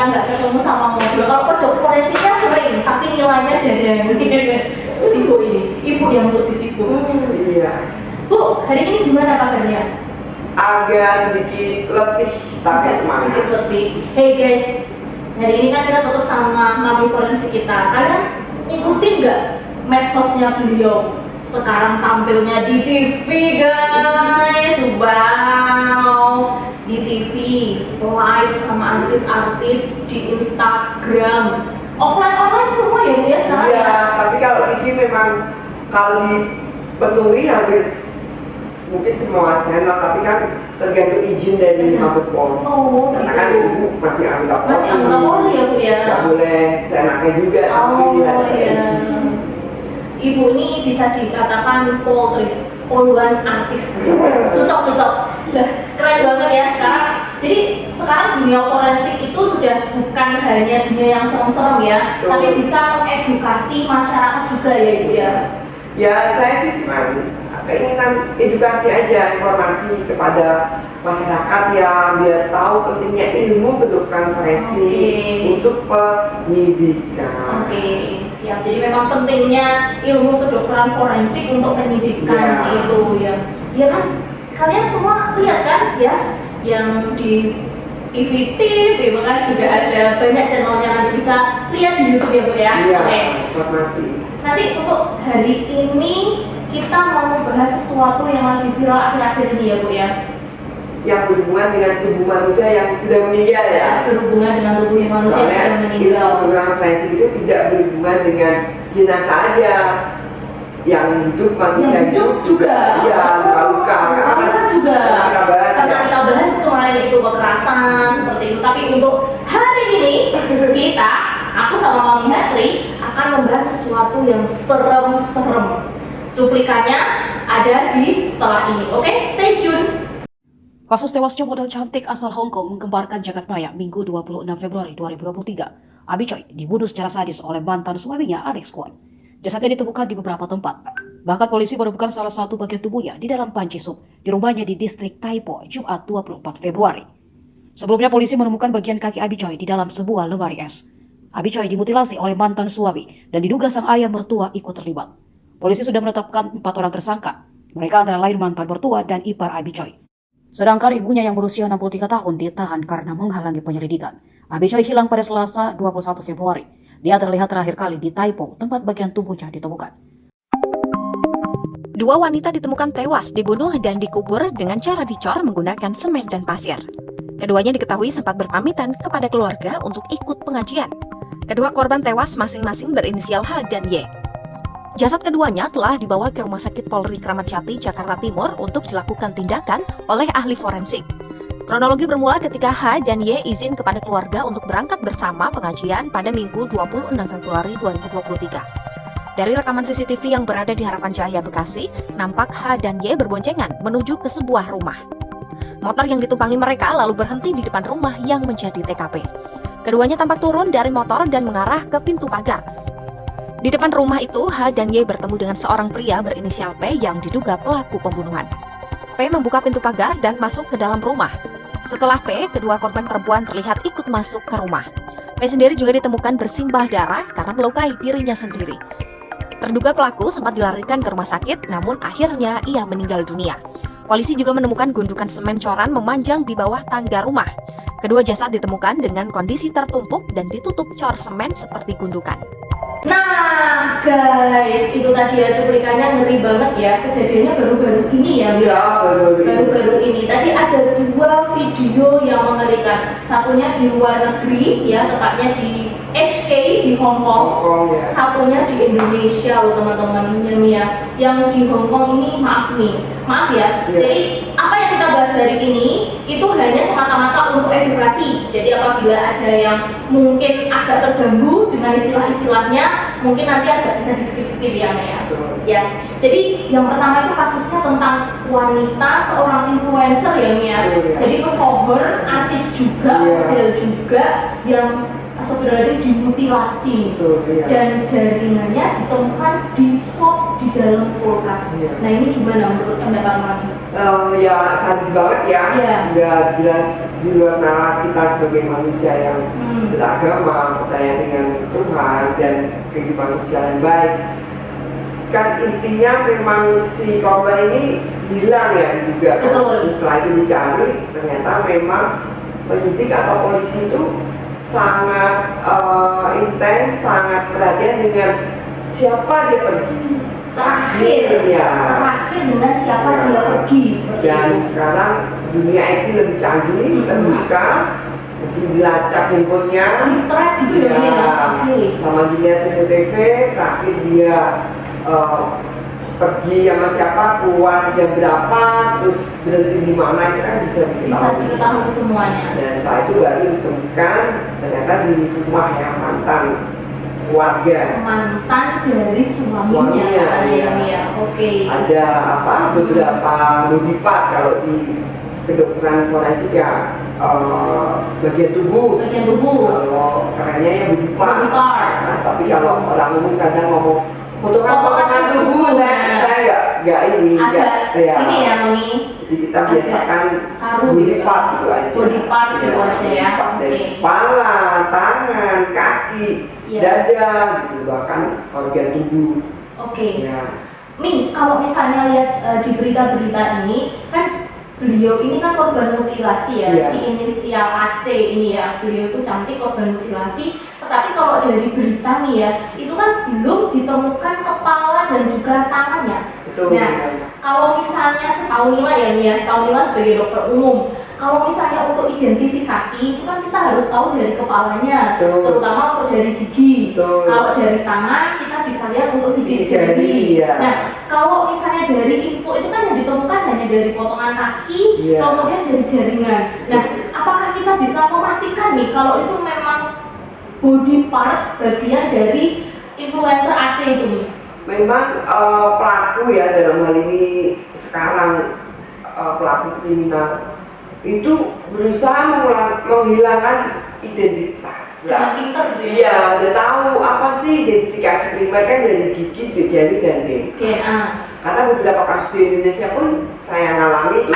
kita nggak ketemu sama ngobrol. Kalau pojok forensiknya sering, tapi nilainya jarang. Sibuk ini, ibu yang lebih sibuk. Iya. Bu, hari ini gimana kabarnya? Agak sedikit letih, tapi Agak semangat. sedikit lebih. Hey guys, hari ini kan kita tutup sama mami forensik kita. Kalian ngikutin nggak medsosnya beliau? Sekarang tampilnya di TV guys. Wow, di TV live sama artis-artis di Instagram. Offline online semua ya Bu ya sekarang Iya, ya. tapi kalau TV memang kali penuhi habis mungkin semua channel, tapi kan tergantung izin dari Mabes Polri. Oh, Karena kan gitu. ibu masih anggota Polri. Masih anggota Polri ya Bu ya. Nggak boleh seenaknya juga, tapi Oh harus ada iya. izin. Ibu ini bisa dikatakan poltris, poluan artis. Cocok. Udah keren banget ya sekarang. Jadi sekarang dunia forensik itu sudah bukan hanya dunia yang serem-serem ya, Betul. tapi bisa mengedukasi masyarakat juga ya Ibu ya. Ya saya sih cuma keinginan edukasi aja, informasi kepada masyarakat ya, biar tahu pentingnya ilmu kedokteran forensik Oke. untuk penyidikan. Oke, siap. Jadi memang pentingnya ilmu kedokteran forensik untuk penyidikan Ya. itu ya. Ya kan, kalian semua lihat kan ya, yang di TV TV kan juga ada banyak channelnya, nanti bisa lihat di YouTube ya Bu ya. Iya, Oke. informasi. Nanti untuk hari ini kita mau membahas sesuatu yang lagi viral akhir-akhir ini ya Bu ya. Yang berhubungan dengan tubuh manusia yang sudah meninggal ya. Berhubungan dengan tubuh manusia yang sudah Soalnya meninggal. ilmu kedokteran forensik itu tidak berhubungan dengan jenazah aja, yang hidup manusia Yang hidup juga. iya, luka-luka. Luka juga. Karena kita bahas kemarin itu kekerasan seperti itu. Tapi untuk hari ini aku sama Mami Hasri akan membahas sesuatu yang serem-serem. Cuplikannya ada di setelah ini. Oke, stay tune. Kasus tewasnya model cantik asal Hong Kong menggemparkan jagat maya Minggu 26 Februari 2023. Abi Choi dibunuh secara sadis oleh mantan suaminya Alex Kwon. Jasadnya ditemukan di beberapa tempat. Bahkan polisi menemukan salah satu bagian tubuhnya di dalam panci sup di rumahnya di distrik Taipo Jumat 24 Februari. Sebelumnya polisi menemukan bagian kaki Abi Choi di dalam sebuah lemari es. Abi Choi dimutilasi oleh mantan suami dan diduga sang ayah mertua ikut terlibat. Polisi sudah menetapkan 4 orang tersangka. Mereka antara lain mantan mertua dan ipar Abi Choi. Sedangkan ibunya yang berusia 63 tahun ditahan karena menghalangi penyelidikan. Abi Choi hilang pada Selasa 21 Februari. Dia terlihat terakhir kali di Taipo, tempat bagian tubuhnya ditemukan. Dua wanita ditemukan tewas, dibunuh dan dikubur dengan cara dicor menggunakan semen dan pasir. Keduanya diketahui sempat berpamitan kepada keluarga untuk ikut pengajian. Kedua korban tewas masing-masing berinisial H dan Y. Jasad keduanya telah dibawa ke Rumah Sakit Polri Kramat Jati, Jakarta Timur untuk dilakukan tindakan oleh ahli forensik. Kronologi bermula ketika H dan Y izin kepada keluarga untuk berangkat bersama pengajian pada Minggu 26 Februari 2023. Dari rekaman CCTV yang berada di Harapan Jaya, Bekasi, nampak H dan Y berboncengan menuju ke sebuah rumah. Motor yang ditumpangi mereka lalu berhenti di depan rumah yang menjadi TKP. Keduanya tampak turun dari motor dan mengarah ke pintu pagar. Di depan rumah itu, H dan Y bertemu dengan seorang pria berinisial P yang diduga pelaku pembunuhan. P membuka pintu pagar dan masuk ke dalam rumah. Setelah P, kedua korban perempuan terlihat ikut masuk ke rumah. P sendiri juga ditemukan bersimbah darah karena melukai dirinya sendiri. Terduga pelaku sempat dilarikan ke rumah sakit, namun akhirnya ia meninggal dunia. Polisi juga menemukan gundukan semen coran memanjang di bawah tangga rumah. Kedua jasad ditemukan dengan kondisi tertumpuk dan ditutup cor semen seperti gundukan. Nah guys, itu tadi ya cuplikannya, ngeri banget ya. Kejadiannya baru-baru ini ya. Iya, Baru-baru ini. Tadi ada 2 video yang mengerikan. Satunya di luar negeri ya, tepatnya di HK di Hong Kong. ya. Satunya di Indonesia loh teman-teman ya. Yang di Hong Kong ini maaf ya. Iya. Jadi apa yang kita bahas hari ini itu hanya semata-mata untuk edukasi. Jadi apabila ada yang mungkin agak terganggu dengan istilah-istilahnya, mungkin nanti agak bisa di skip ya. Ya. Jadi yang pertama itu kasusnya tentang wanita seorang influencer ya Mia. Jadi pesohor, artis juga, model juga yang astagfirullahaladzim dimutilasi dan jaringannya ditemukan di shop di dalam kulkas. Nah ini gimana menurut pendapat Mami? Ya sadis banget ya, Iya. nggak jelas di luar nalar kita sebagai manusia yang beragama, percaya dengan Tuhan dan kehidupan sosial yang baik. Kan intinya memang si korban ini hilang ya juga. Betul. Setelah itu dicari, ternyata memang penyidik atau polisi itu sangat intens, sangat perhatian dengan siapa dia pergi. Terakhir dengan siapa Ya. dia pergi seperti Dan itu. sekarang dunia IT lebih canggih, terbuka, mungkin dilacak handphonenya, Di-track gitu ya, ya, oke. sama dilihat CCTV, terakhir dia pergi sama siapa, keluar jam berapa, terus berhenti di mana, itu kan bisa Bisa diketahui semuanya. Dan setelah itu baru ditemukan ternyata di rumah yang mantan keluarga. Mantan dari suaminya. Suaminya, iya. Ya. Oke. Ada beberapa body part kalau di kedokteran forensik ya, bagian tubuh. Bagian tubuh. Kalau kerennya ya body part. Body part. Nah, tapi kalau orang umum kadang ngomong potongan tubuh, saya nggak Ada ini ya Mami. Jadi kita biasakan saru body gitu. part gitu aja. Body part gitu aja ya. Body part dari Oke. kepala, tangan, kaki, Iya. dada, gitu bahkan organ tubuh. Oke. Ya. Min, kalau misalnya lihat di berita-berita ini, kan beliau ini kan korban mutilasi ya, Iya. si inisial AC ini ya, beliau itu cantik korban mutilasi. Tetapi kalau dari berita nih ya, itu kan belum ditemukan kepala dan juga tangannya. Betul. Nah, kalau misalnya setahu Nila ya nih ya, setahu Nila sebagai dokter umum, kalau misalnya untuk identifikasi itu kan kita harus tahu dari kepalanya, Betul. terutama untuk dari gigi. Betul. Kalau dari tangan kita bisa lihat untuk sidik Sidik jari, jari. ya. Nah, kalau misalnya dari info itu kan yang ditemukan hanya dari potongan kaki, Iya. kemudian dari jaringan. Nah, apakah kita bisa memastikan nih kalau itu memang body part bagian dari influencer Aceh itu nih? Memang pelaku ya dalam hal ini sekarang pelaku kriminal itu berusaha menghilangkan identitas. Dengan pinter gitu ya? Iya, udah tahu apa sih identifikasi primer kan dari gigi, sidik jari dan DNA. DNA. Karena beberapa kasus di Indonesia pun saya alami itu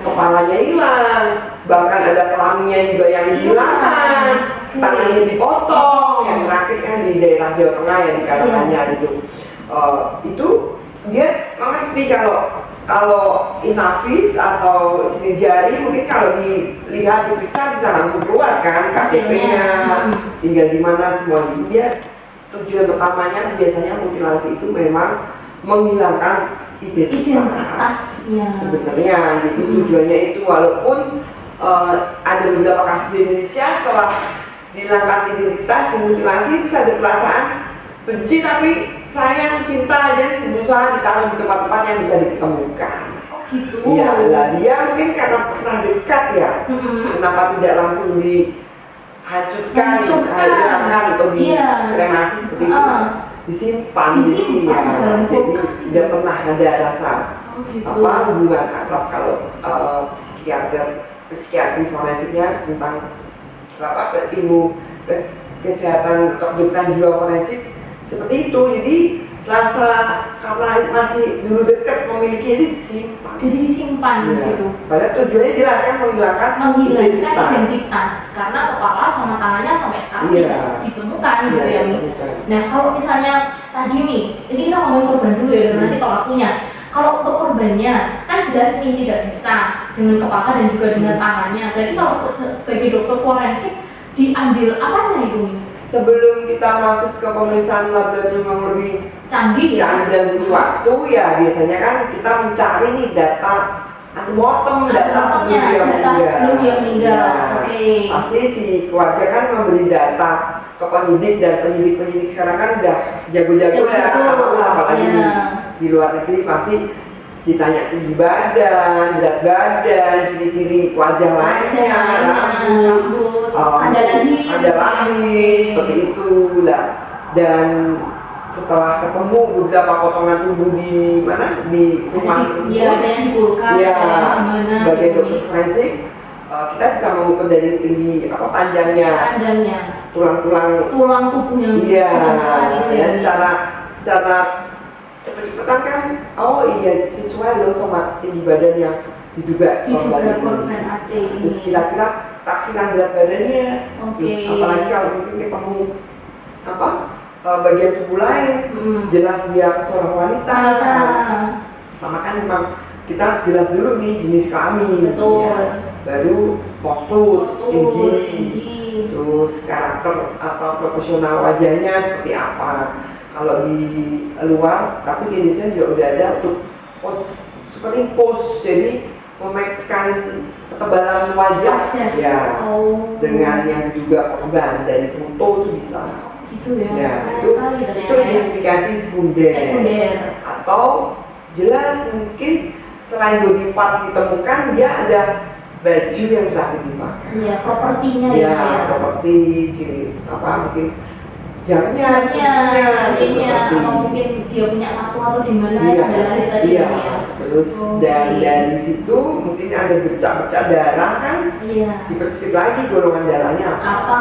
kepalanya hilang, bahkan ada kelaminnya juga yang dihilangkan, Oke. tangannya dipotong, yang terakhir kan di daerah Jawa Tengah yang di Karanganyar itu. Itu dia mengerti kalau inafis atau sidik jari mungkin kalau dilihat diperiksa bisa langsung keluar kan KTP-nya, tinggal di mana semua. Dia tujuan utamanya biasanya mutilasi itu memang menghilangkan Identitasnya. sebenarnya. Jadi tujuannya itu walaupun ada beberapa kasus di Indonesia setelah dihilangkan identitas dimutilasi itu ada perasaan benci tapi sayang cinta aja berusaha ditaruh di tempat-tempat yang bisa ditemukan. Oh gitu. Iya, lah dia mungkin karena pernah dekat ya, kenapa tidak langsung dihancurkan, dihilangkan atau dikremasi seperti itu, disimpan, Disimpan dalam jadi kulkas. tidak pernah ada rasa Oh gitu. hubungan akrab kalau psikiatri forensiknya tentang ilmu kesehatan atau kedokteran jiwa forensik seperti itu. Jadi rasa karena masih dulu dekat memiliki ini disimpan. Jadi disimpan Ya. gitu. Padahal tujuannya jelas kan menghilangkan Identitas karena kepala sama tangannya sampai sekarang Iya. tidak ditemukan gitu Iya, ya Mi. ditemukan. Nah kalau misalnya tadi nih, ini kita ngomongin korban dulu ya, nanti pelakunya. Kalau untuk korbannya kan jelas nih tidak bisa dengan kepala dan juga dengan tangannya. Berarti kalau untuk sebagai dokter forensik diambil apanya itu Mi? Sebelum kita masuk ke pemeriksaan laboratorium yang lebih Canggih ya? canggih dan butuh waktu ya biasanya kan kita mencari nih data antemortem, data sebelum dia meninggal. Oke. Pasti si keluarga kan memberi data ke penyidik dan penyidik sekarang kan udah jago-jago ya, tahu lah apalagi di luar negeri pasti ditanya tinggi badan, berat badan, ciri-ciri wajah lainnya, rambut, ada lagi seperti itu lah. Dan setelah ketemu beberapa potongan tubuh di mana di rumah tersebut, ada yang di kulkas, ya, ada yang di mana sebagai gitu. dokter forensik kita bisa mengukur dari tinggi panjangnya tulang tubuh yang iya, ada itu dan secara cepet-cepetan kan, oh iya sesuai loh sama tinggi badan yang diduga Diduga korban korban ini. Aceh ini. Terus kira-kira taksiran berat badannya, Oke. terus apalagi kalau mungkin ketemu apa bagian tubuh lain, jelas dia seorang wanita. Sama kan memang kita harus jelas dulu nih jenis kelamin, Betul. ya. Baru postur, tinggi, tinggi. terus karakter atau proporsional wajahnya seperti apa. Kalau di luar, tapi di Indonesia juga udah ada untuk pose superimpose, jadi mematchkan ketebalan wajah, ya dengan yang diduga korban dari foto itu bisa. Gitu ya. Ya, Keren itu, sekali itu ternyata ya. identifikasi sekunder. Atau jelas mungkin selain body part ditemukan, dia ada baju yang telah dipakai. Iya, propertinya Ya, ya. properti ciri apa mungkin jamnya, Cincinnya, seperti. atau mungkin dia punya tato atau di mana Iya, tanda lahir tadi iya. ya. Terus dan dari situ mungkin ada bercak-bercak darah kan, Iya. dipersepit lagi golongan darahnya Apa?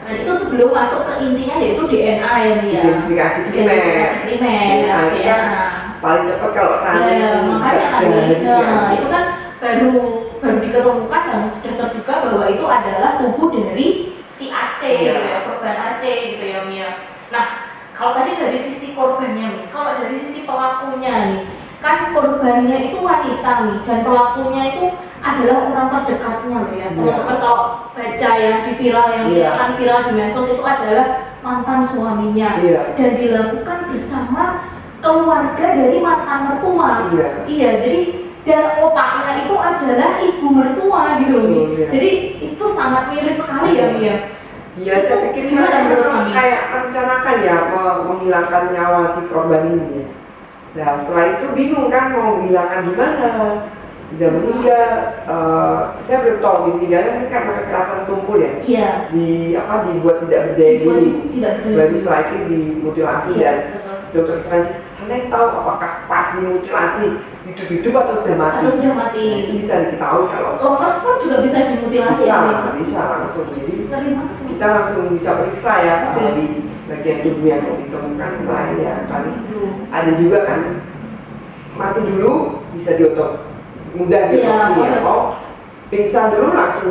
Karena itu sebelum masuk ke intinya yaitu DNA ya, Mia. Identifikasi primer. Identifikasi primer, DNA itu kan DNA. paling cepat kalau Ya, kalian makanya kan dari itu kan baru diketemukan dan sudah terduga bahwa itu adalah tubuh dari si Aceh Iya. gitu ya, korban Aceh gitu ya, Mia. Nah, kalau tadi dari sisi korbannya nih, kalau dari sisi pelakunya nih, kan korbannya itu wanita nih dan pelakunya itu adalah orang terdekatnya loh ya. Teman-teman kalau baca ya di viral yang akan viral di medsos itu adalah mantan suaminya dan dilakukan bersama keluarga dari mantan mertua. Iya, jadi dan otaknya itu adalah ibu mertua gitu loh, Mi. Jadi itu sangat miris sekali ya, Mia. Iya, saya pikir gimana menurut memang Mami? kayak merencanakan ya menghilangkan nyawa si korban ini. Nah, setelah itu bingung kan mau menghilangkan gimana. Udah meninggal, saya belum tahu meninggalnya kan karena kekerasan tumpul ya. Iya. Dibuat tidak berdaya dulu. Tidak berdaya. Baru setelah itu dimutilasi dan dokter forensik saya yang tahu apakah pas dimutilasi hidup-hidup atau sudah mati. Atau sudah mati. Nah, itu bisa diketahui kalau lemas pun juga bisa dimutilasi ya, Mis? bisa langsung. Jadi Ngeri banget. kita langsung bisa periksa ya dari bagian tubuh yang ditemukan lain ya kan. Ada juga kan mati dulu bisa diotopsi, mudah diotopsi ya. Oh, pingsan dulu langsung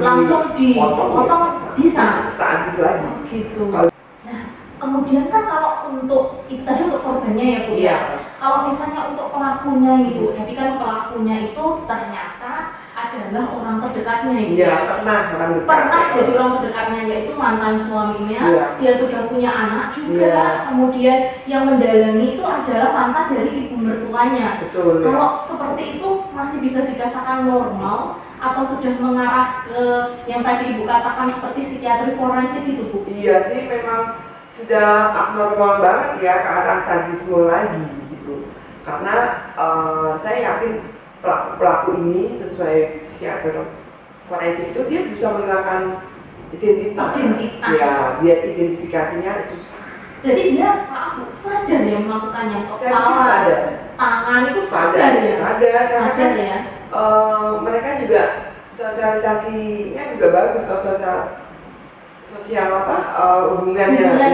dipotong bisa. Sadis lagi. Gitu. Nah, kemudian kan kalau untuk itu tadi untuk korbannya ya, Bu. Iya. Kalau misalnya untuk pelakunya ini, Bu, jadi kan pelakunya itu ternyata adalah orang terdekatnya ya, Bu. Iya, pernah Jadi orang terdekatnya yaitu mantan suaminya. Iya. Dia sudah punya anak juga. Iya. Kemudian yang mendalangi itu adalah mantan dari ibu mertuanya. Betul. Kalau seperti itu masih bisa dikatakan normal atau sudah mengarah ke yang tadi Ibu katakan seperti psikiatri forensik itu, Bu? Iya sih, memang sudah abnormal banget ya ke arah sadisme lagi gitu. Karena saya yakin pelaku ini sesuai psikiater forensik itu dia bisa menghilangkan identitas. Ya, biar identifikasinya susah. Berarti dia sadar ya melakukannya. Saya pikir sadar. Tangan itu sadar ya. Sadar ya. Mereka juga sosialisasinya juga bagus kalau sosial hubungannya dengan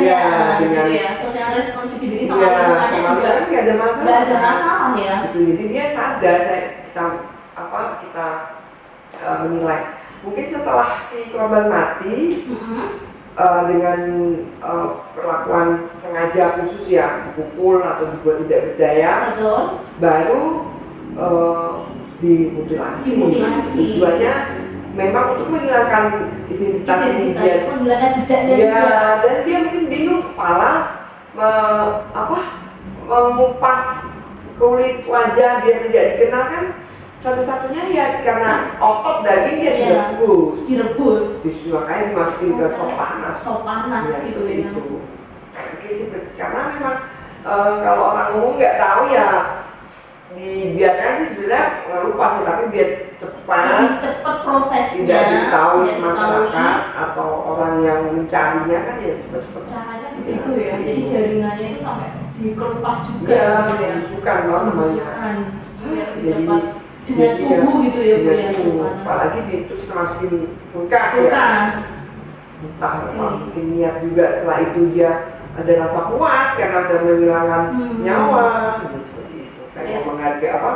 dengan sosial responsibility sama ya, lingkungannya juga kan nggak ada masalah. Nggak ada masalah ya. Gitu, jadi dia sadar kita menilai. Mungkin setelah si korban mati dengan perlakuan sengaja khusus ya, dipukul atau dibuat tidak berdaya, Betul. baru dimutilasi. Tujuannya memang untuk menghilangkan identitas ini dia. Menghilangkan jejaknya Ya, juga. dan dia mungkin bingung kepala mengupas kulit wajah biar tidak dikenal kan. Satu-satunya ya karena otot daging dia direbus. Makanya dimasukin ke sop panas. Sop panas Ya, gitu seperti ya. itu. Oke, karena memang kalau orang umum nggak tahu ya dibiarkan sih sebenarnya nggak lupa sih, tapi biar cepat, Lebih cepat prosesnya. tidak diketahui tidak masyarakat atau orang yang mencarinya kan ya cepat-cepat. Caranya begitu ya. Jadi jaringannya itu sampai dikelupas juga. Ya, gitu ya. pembusukan loh namanya. Pembusukan. Biar lebih Jadi cepat. Dengan suhu gitu ya, Bu ya. suhu. Apalagi terus masukin kulkas ya. Kulkas. Entah apa mungkin niat juga setelah itu dia ada rasa puas karena udah menghilangkan nyawa, gitu, seperti itu. Kayak menghargai apa,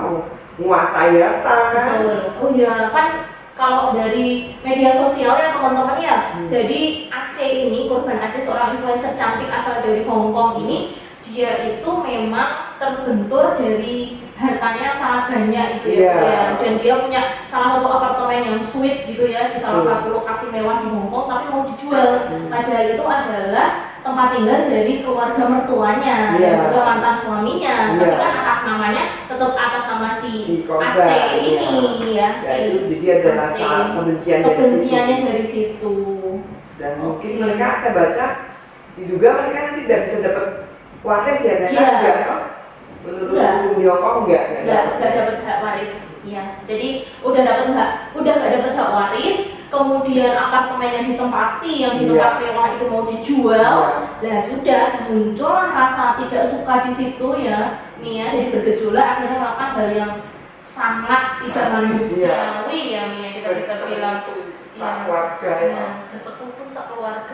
menguasai harta kan. Betul. Oh iya, kan kalau dari media sosial ya teman-teman ya. Jadi Aceh ini, korban Aceh, seorang influencer cantik asal dari Hong Kong ini, dia itu memang terbentur dari hartanya yang sangat banyak itu ya. Dan dia punya salah satu apartemen yang suite gitu ya di salah satu lokasi mewah di Hong Kong, tapi mau dijual. Padahal itu adalah tempat tinggal dari keluarga mertuanya dan juga mantan suaminya. Tapi kan atas namanya tetap atas nama si Aceh ini ya. Jadi ada rasa kebenciannya dari situ. Dan mungkin mereka, saya baca, diduga mereka nanti tidak bisa dapat waris ya, enggak. Menurut hukum di Hong Kong enggak dapat hak waris. Ya, jadi udah nggak dapat hak waris, kemudian apartemen yang ditempati yang di tempat mewah itu mau dijual, lah sudah muncullah rasa tidak suka di situ ya, Mia, jadi bergejolak akhirnya melakukan hal yang sangat tidak manusiawi ya, Mia, kita bisa bilang keluarga ya, bersekutu keluarga.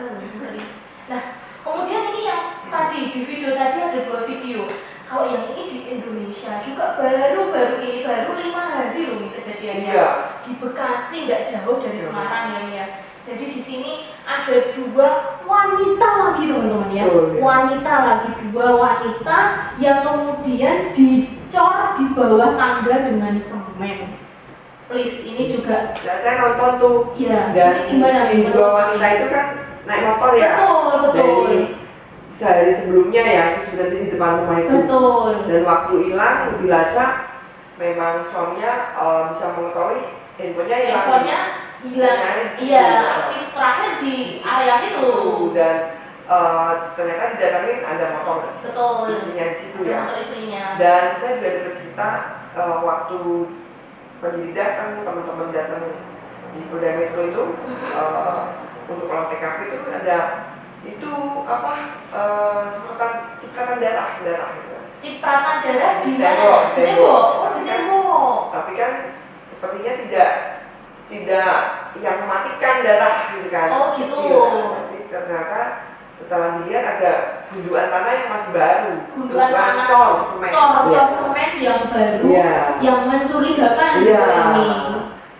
Nah, kemudian ini yang tadi di video tadi ada 2 video. Kalau yang ini di Indonesia juga baru 5 hari loh kejadiannya. Di Bekasi, nggak jauh dari Semarang ya, Mia. Jadi di sini ada 2 wanita lagi teman-teman ya. Wanita lagi, 2 wanita yang kemudian dicor di bawah tangga dengan semen. Please, ini juga. Nah, saya nonton tuh. Iya. Dan Gimana? 2 wanita itu kan naik motor ya. Betul. Dari sehari sebelumnya ya, terus berhenti di depan rumah itu. Betul. Dan waktu hilang dilacak, memang suaminya bisa mengetahui handphonenya hilang. Iya, aktif terakhir di area situ. Dan ternyata didatangin ada motor. Betul. Istrinya di situ ada ya. motor istrinya. Dan saya juga dapat cerita waktu penyidik datang, teman-teman datang di Polda Metro itu untuk olah TKP itu ada itu apa cipratan darah gitu. Cipratan darah di mana? Di tembok. Oh, di tembok. Tapi kan sepertinya tidak yang mematikan darah gitu kan. Oh gitu. Tapi ternyata setelah dilihat ada gundukan tanah yang masih baru. Gundukan tanah cor semen yang baru, yang mencurigakan ini.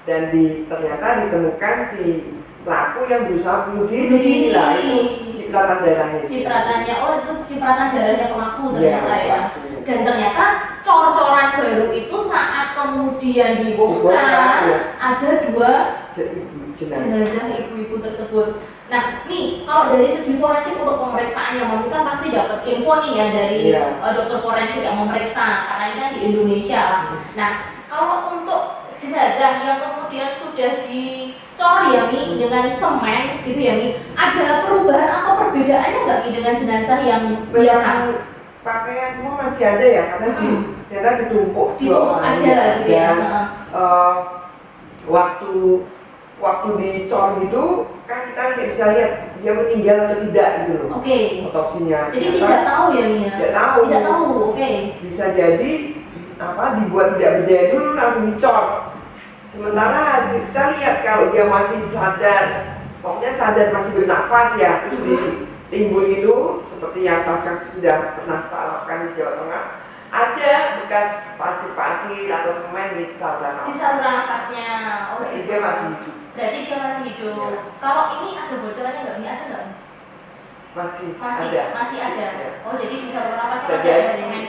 Dan ternyata ditemukan si pelaku yang berusaha bunuh diri. Nah, itu cipratan darahnya. Cipratannya, oh itu cipratan darahnya pelaku ternyata ya. Dan ternyata cor-coran baru itu saat kemudian dibongkar ada 2 jenazah ibu-ibu tersebut. Nah, nih kalau dari segi forensik untuk pemeriksaan yang kan pasti dapat info nih ya dari dokter forensik yang memeriksa karena ini kan di Indonesia. Nah, kalau untuk jenazah yang kemudian sudah dicor ya Mi dengan semen gitu ya Mi, ada perubahan atau perbedaannya nggak Mi dengan jenazah yang biasa? Pakaian semua masih ada ya, karena ternyata ditumpuk aja gitu ya. Waktu dicor gitu kan kita nggak bisa lihat dia meninggal atau tidak gitu loh. Otopsinya. Jadi tidak tahu ya Mia? Tidak tahu. Bisa jadi dibuat tidak berdaya dulu langsung dicor. Sementara kita lihat kalau dia masih sadar, pokoknya sadar masih bernafas ya, terus ditimbun itu seperti yang kasus sudah pernah kita lakukan di Jawa Tengah, ada bekas pasir-pasir atau semen di saluran nafas. Di saluran nafasnya. Berarti dia masih hidup. Berarti dia masih hidup. Kalau ini ada bocorannya nggak? Ini ada nggak? Masih ada. Oh, jadi di saluran nafasnya masih ada semen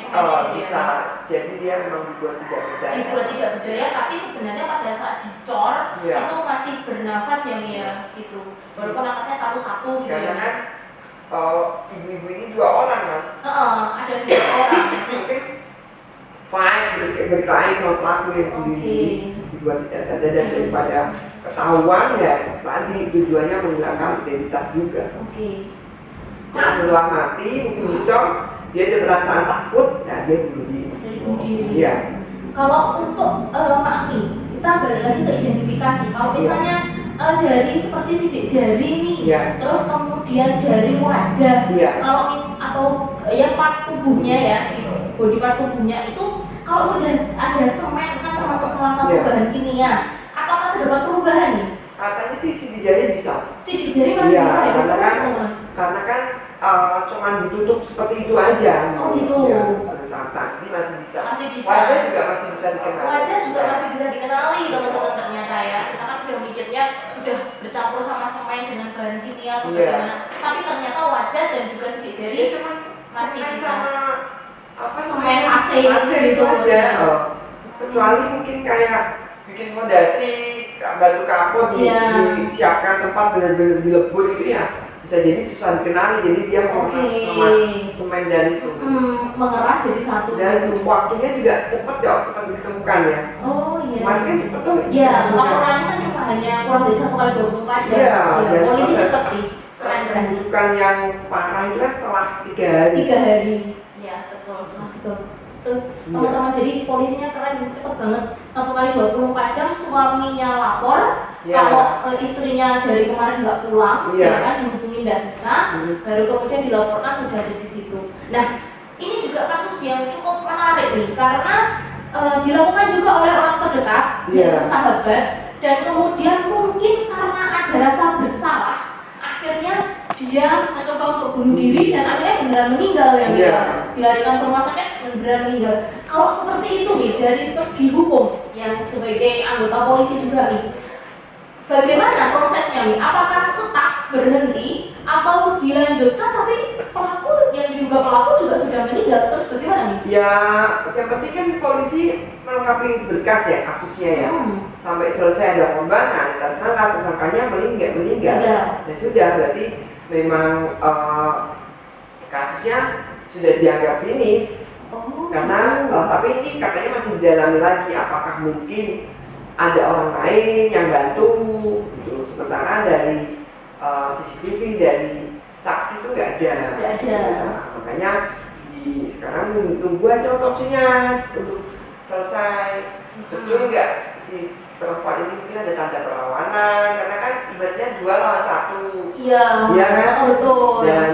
bisa. Jadi dia memang dibuat tidak berdaya. Dibuat tidak berdaya, tapi sebenarnya pada saat dicor itu masih bernafas ya Mia, gitu. Walaupun nafasnya satu-satu gitu. Karena kan ibu-ibu ini 2 orang kan? Ada 2 orang. Mungkin fine berkelahi sama pelaku yang sendiri dibuat tidak sadar dan daripada ketahuan ya tadi tujuannya menghilangkan identitas juga. Nah, setelah mati mungkin dicor, dia ada perasaan takut, ya dia bunuh diri. Iya. Kalau untuk maaf nih, kita balik lagi ke identifikasi. Kalau misalnya dari seperti sidik jari nih, terus kemudian dari wajah, kalau atau ya part tubuhnya ya, di body part tubuhnya itu kalau sudah ada semen kan termasuk salah satu bahan kimia, apakah terdapat perubahan nih? Katanya sih sidik jari bisa. Sidik jari masih bisa ya, karena kan cuman ditutup seperti itu aja. Oh, gitu. Ya, tertata. Ini masih bisa. Masih bisa. Wajah juga masih bisa dikenal. Wajah juga masih bisa dikenali teman-teman ternyata ya. Kita kan sudah mikirnya sudah bercampur sama semen dengan bahan kimia atau Iya. bagaimana. Tapi ternyata wajah dan juga sidik jari Dia cuma masih semen bisa. sama apa Semen, AC itu gitu. aja. Kecuali mungkin kayak bikin fondasi, batu kapur Iya. disiapkan tempat benar-benar dilebur itu ya bisa jadi susah dikenali, jadi dia mengeras Oke. sama semen dan itu. Mengeras jadi satu Dan gitu. waktunya juga cepat ya, cepat ditemukan ya. Oh iya. Kemarin kan cepet tuh. Iya, laporannya kan cuma hanya kurang dari 1 kali 24 jam. Iya, Ya, dan polisi proses- cepet sih. Kasus Keren-keren. pembusukan yang parah itu kan setelah 3 hari. 3 hari. Ya, betul, setelah 3. Betul. Iya. Teman-teman, jadi polisinya keren, cepet banget. 1 kali 24 jam suaminya lapor. Iya. Kalau istrinya dari kemarin nggak pulang, Iya. ya kan dihubungin nggak bisa, baru kemudian dilaporkan sudah ada di situ. Nah, ini juga kasus yang cukup menarik nih, karena dilakukan juga oleh orang terdekat, Iya. yaitu sahabat, dan kemudian mungkin karena ada rasa bersalah, akhirnya dia mencoba untuk bunuh diri dan akhirnya beneran meninggal ya, Iya. dilarikan ke rumah sakit dan beneran meninggal. Kalau seperti itu nih, dari segi hukum yang sebagai anggota polisi juga nih, bagaimana prosesnya nih? Apakah stuck berhenti atau dilanjutkan tapi pelaku yang diduga pelaku juga sudah meninggal, terus bagaimana nih? Ya, yang penting kan polisi melengkapi berkas ya kasusnya ya. Sampai selesai ada korban, ada tersangka, tersangkanya meninggal. Meninggal. Ya sudah, berarti memang kasusnya sudah dianggap finish. Oh, Karena tapi ini katanya masih didalami lagi, apakah mungkin ada orang lain yang bantu gitu. Sementara dari CCTV dari saksi itu nggak ada. Nggak ada. Nah, makanya sekarang tunggu hasil otopsinya untuk selesai. Betul nggak si perempuan ini mungkin ada tanda perlawanan, karena kan ibaratnya 2 lawan 1. Iya, Iya kan? oh, betul. Dan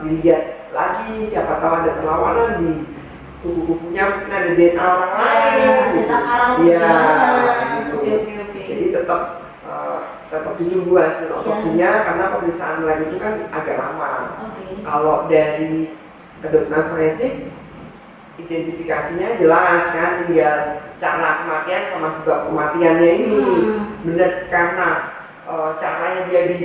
dilihat lagi siapa tahu ada perlawanan di tubuh-tubuhnya, mungkin ada DNA orang lain. Ada cakaran atau Iya. gimana. gitu. Oke. Jadi tetap ditunggu hasil otopsinya karena pemeriksaan lab itu kan agak lama. Oke. Kalau dari kedokteran forensik identifikasinya jelas kan, tinggal cara kematian sama sebab kematiannya ini. Benar karena caranya dia di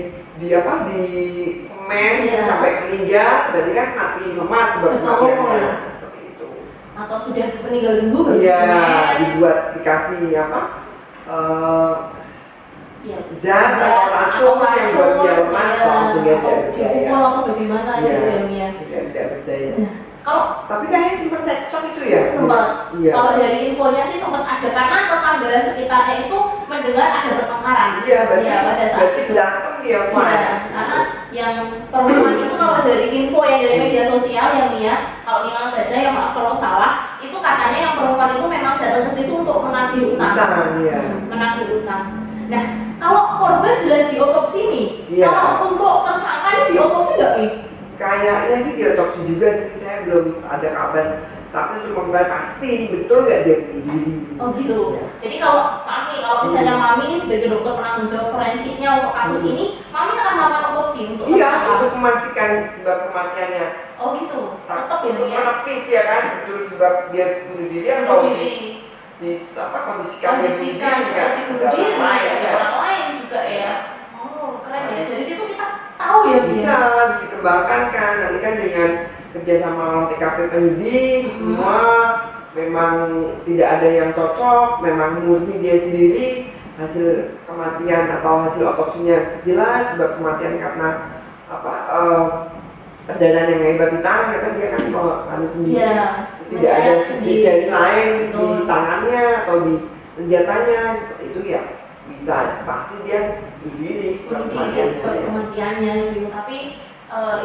semen Iya. sampai meninggal, berarti kan mati lemas sebab Betul. kematiannya seperti itu. Atau sudah meninggal dulu baru Iya, semen. dibuat dikasih Iya. zat atau racun yang buat dia lemas langsung dia tidak berdaya. dipukul atau bagaimana Iya. gitu ya, Mia. Sudah tidak berdaya. Kalau Tapi kayaknya sempat cekcok itu ya. sempat, Iya. kalau dari infonya sih sempat ada karena tetangga sekitarnya itu mendengar ada pertengkaran. Iya, berarti Iya, pada saat berarti itu. datang dia Pak. Iya, karena yang perempuan itu kalau dari info yang dari media sosial ya Mia, kalau Mia baca ya maaf kalau salah, itu katanya yang perempuan itu memang datang ke situ untuk menagih utang. Utang, iya. Menagih utang. Nah, kalau korban jelas diotopsi nih. Iya. Kalau untuk tersangka ini diotopsi nggak nih? Kayaknya sih diotopsi juga sih, saya belum ada kabar. Tapi untuk mengetahui pasti betul nggak dia bunuh diri. Oh gitu. Jadi kalau maaf nih, kalau misalnya Mami ini sebagai dokter penanggung jawab forensiknya untuk kasus ini, Mami akan melakukan otopsi untuk Iya, tersangka. untuk memastikan sebab kematiannya. Oh gitu. Tetap ya Untuk Mia. menepis ya kan, betul sebab dia bunuh diri atau Bunuh diri. kondisikan Kondisikan seperti bunuh ada diri, orang lain, ada ya. orang lain juga ya. Oh keren ya. Dari situ kita tahu ya Mia. Bisa, bisa dikembangkan kan, nanti kan dengan kerjasama olah TKP penyidik, semua memang tidak ada yang cocok, memang murni dia sendiri, hasil kematian atau hasil otopsinya jelas, sebab kematian karena perdarahan yang hebat di tangan, karena dia kan anu sendiri. Iya. Terus tidak ada Sendiri. jari lain Betul. di tangannya atau di senjatanya, seperti itu ya bisa, pasti dia bunuh diri sebab Bunuh diri sebab kematiannya. kematiannya gitu. Tapi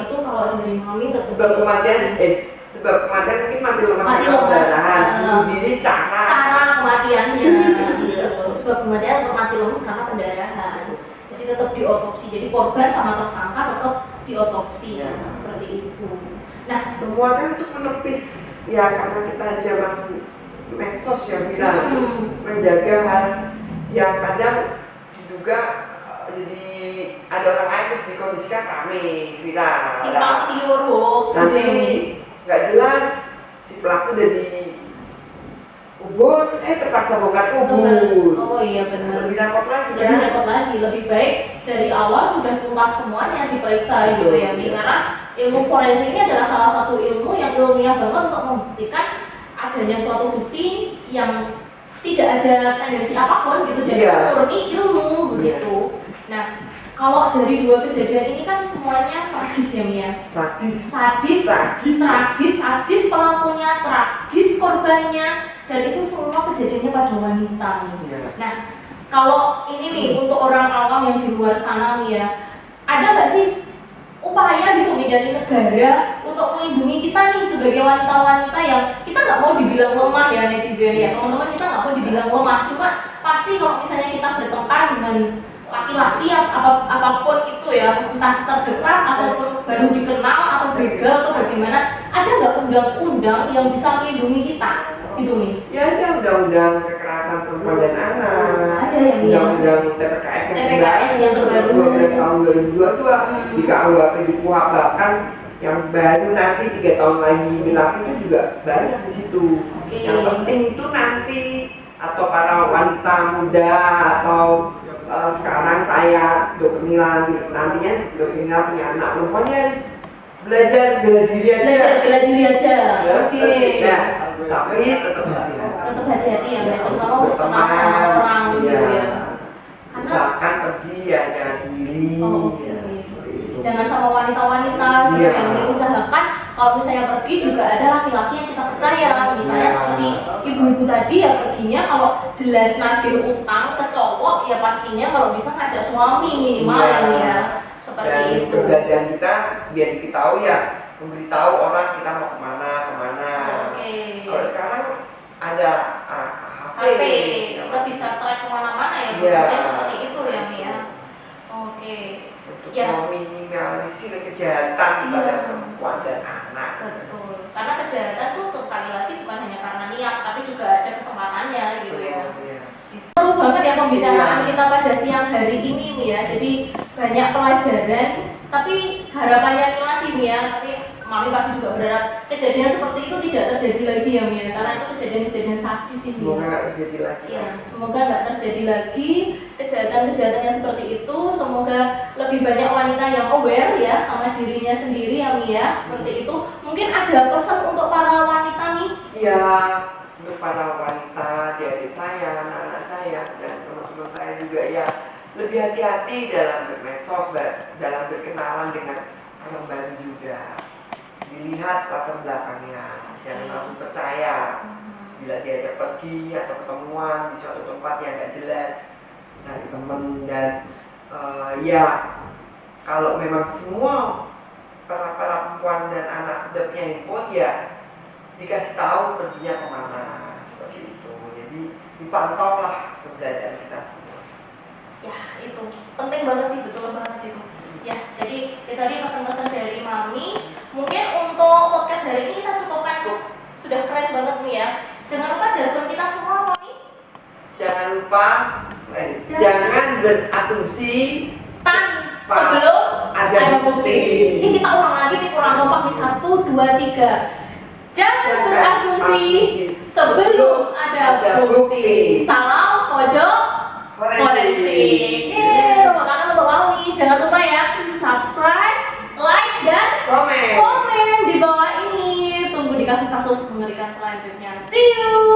itu kalau dari Mami tetap Sebab kematian, sebab kematian mungkin mati lemas Mati karena lemas, perdarahan, bunuh diri cara kematiannya. Betul. Sebab kematian untuk mati lemas karena pendarahan. Jadi tetap diotopsi. Jadi korban sama tersangka tetap diotopsi seperti itu. Nah, semua kan untuk menepis ya, karena kita zaman medsos yang viral menjaga hal yang kadang diduga jadi ada orang lain terus dikondisikan kami viral. Simpang siur hoax gitu Nanti ya Mi. nggak jelas si pelaku udah di ubur, terpaksa bongkar kubur. Oh iya benar. Lebih repot lagi Lebih kan? repot lagi, lebih baik dari awal sudah tuntas semuanya diperiksa gitu ya Mi. Karena ilmu forensik ini adalah salah satu ilmu yang ilmiah banget untuk membuktikan adanya suatu bukti yang tidak ada tendensi apapun gitu dan Iya. murni ilmu begitu. Nah, kalau dari dua kejadian ini kan semuanya tragis ya Mia. Sadis. Sadis, tragis pelakunya, tragis korbannya, dan itu semua kejadiannya pada wanita nih. Iya. Nah, kalau ini nih untuk orang awam yang di luar sana nih ya, ada nggak sih upaya gitu nih dari negara untuk melindungi kita nih sebagai wanita-wanita yang kita nggak mau dibilang lemah ya netizen ya, teman-teman, kita nggak mau dibilang lemah, cuma pasti kalau misalnya kita bertengkar dengan laki-laki apapun itu ya, entah terdekat ataupun baru dikenal atau begal atau bagaimana, ada nggak undang-undang yang bisa melindungi kita gitu nih? Ya ada undang-undang kekerasan perempuan dan anak. Ada ya, Mia? Undang-undang TPKS yang TPKS yang terbaru. 12 tahun 2022 di KUHP di KUHP, bahkan yang baru nanti 3 tahun lagi berlaku itu juga banyak di situ. Oke. Yang penting itu nanti atau para wanita muda atau sekarang saya dokter Nila nantinya dokter Nila punya anak perempuan, dia harus belajar bela diri aja. Bela diri aja. Oke. Ya, tapi tetap hati-hati. Tetap hati-hati ya, Mbak. Terutama untuk kenal sama orang gitu ya. Karena Misalkan pergi ya jangan sendiri. Oh, oke. Ya, seperti itu. jangan sama wanita-wanita gitu Iya. yang diusahakan kalau misalnya pergi juga ada laki-laki yang kita percaya, misalnya Iya. seperti ibu-ibu tadi ya perginya kalau jelas nagih utang ke cowok ya pastinya kalau bisa ngajak suami minimal Iya. ya seperti Dan itu. keberadaan kita biar diketahui ya, memberitahu orang kita mau kemana. Oke. Kalau sekarang ada HP, HP kita bisa track kemana-mana ya, Iya. bagusnya seperti itu ya Mia. Oke. untuk Ya. meminimalisir kejahatan pada Iya. perempuan dan anak. Betul. Karena kejahatan tuh sekali lagi bukan hanya karena niat, tapi juga ada kesempatannya gitu ya. Iya. Seru banget ya pembicaraan Iya. kita pada siang hari ini Mi ya. Jadi banyak pelajaran, tapi harapannya Mila sih Mi ya, tapi Mami pasti juga berharap kejadian seperti itu tidak terjadi lagi ya Mi ya, karena itu kejadian-kejadian sadis sih Mi. Semoga nggak terjadi lagi. Ya, semoga nggak terjadi lagi kejahatan-kejahatan yang seperti itu. Semoga lebih banyak wanita yang aware ya sama dirinya sendiri ya Mi ya, seperti itu. Mungkin ada pesan untuk para wanita nih? Ya, untuk para wanita, adik saya, anak-anak saya, dan teman-teman saya juga ya, lebih hati-hati dalam bermedsos, dalam berkenalan dengan orang baru juga. Dilihat latar belakangnya, jangan langsung percaya. Bila diajak pergi atau ketemuan di suatu tempat yang nggak jelas, cari temen. Dan ya, kalau memang semua para perempuan dan anak udah punya handphone ya dikasih tahu perginya kemana, seperti itu. Jadi dipantau lah keberadaan kita semua. Ya itu penting banget sih, betul banget itu. Ya jadi itu tadi pesan-pesan dari Mami. Mungkin untuk podcast hari ini kita cukupkan tuh, sudah keren banget nih ya. Jangan lupa jargon kita semua Mami. Jangan lupa jangan berasumsi Sebelum ada bukti. Ini kita ulang lagi nih, kurang kompak nih, 1, 2, 3. Jangan berasumsi sebelum ada bukti. Salam pojok forensik. Yeay, tepuk tangan untuk Mami. Jangan lupa ya, subscribe, like, dan Komen. komen di bawah ini. Tunggu di kasus-kasus mengerikan selanjutnya. See you.